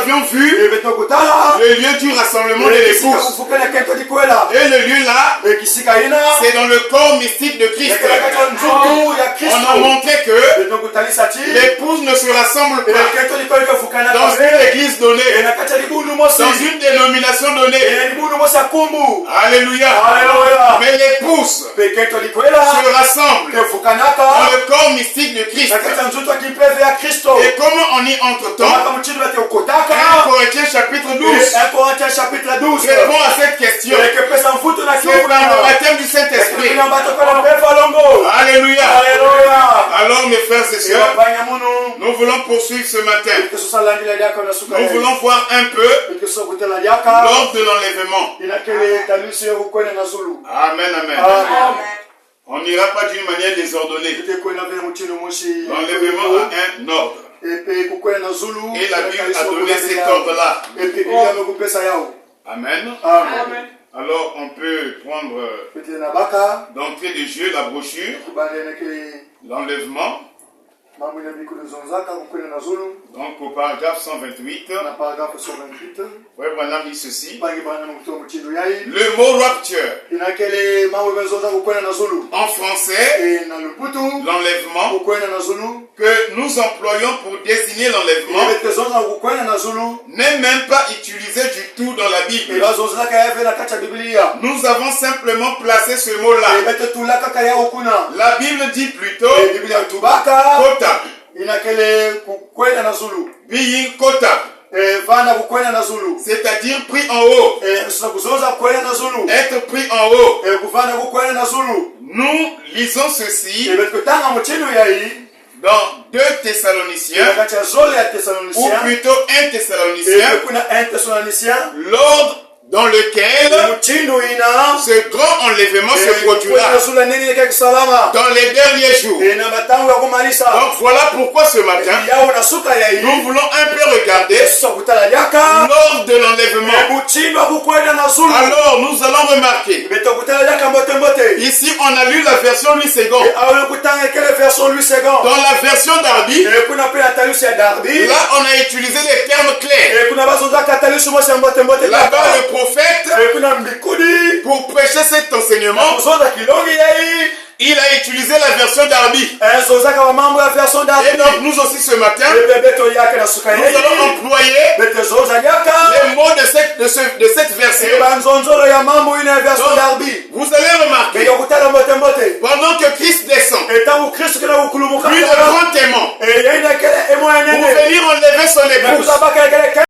avions vu le lieu du rassemblement de l'épouse. Et le lieu là, c'est dans le corps mystique de Christ. On a montré que l'épouse ne se rassemble pas dans une église donnée, dans une dénomination donnée. Alléluia. Mais l'épouse se rassemble dans le corps mystique de Christ. Et comment on y entre-temps? 1 Corinthiens chapitre 12 répond à cette question. C'est par le baptême du Saint-Esprit. Alléluia. Alors mes frères et sœurs, nous voulons poursuivre ce matin. Nous voulons voir un peu lors de l'enlèvement. Amen, amen. On n'ira pas d'une manière désordonnée. L'enlèvement a un ordre. Et la Bible a donné cet ordre-là. Amen. Alors on peut prendre d'entrée de jeu la brochure, l'enlèvement. Donc au paragraphe 128, Frère Branham dit ceci. Le mot rapture, en français, l'enlèvement, que nous employons pour désigner l'enlèvement, n'est même pas utilisé du tout dans la Bible. Nous avons simplement placé ce mot-là. La Bible dit plutôt kota. Being kota. C'est-à-dire pris en haut. Être pris en haut. Nous lisons ceci dans 2 Thessaloniciens, ou plutôt 1 Thessaloniciens, l'ordre dans lequel ce grand enlèvement se produira dans les derniers jours. Donc voilà pourquoi ce matin, nous voulons un peu regarder lors de l'enlèvement. Alors nous allons remarquer, ici on a lu la version Louis II. Dans la version Darby, là on a utilisé des termes clairs. Là-bas le prophète, pour prêcher cet enseignement, il a utilisé la version Darby. Et donc nous aussi ce matin, nous allons employer les mots de cette version. Donc, vous allez remarquer, pendant que Christ descend, lui le grand aimant, pour venir enlever son épouse,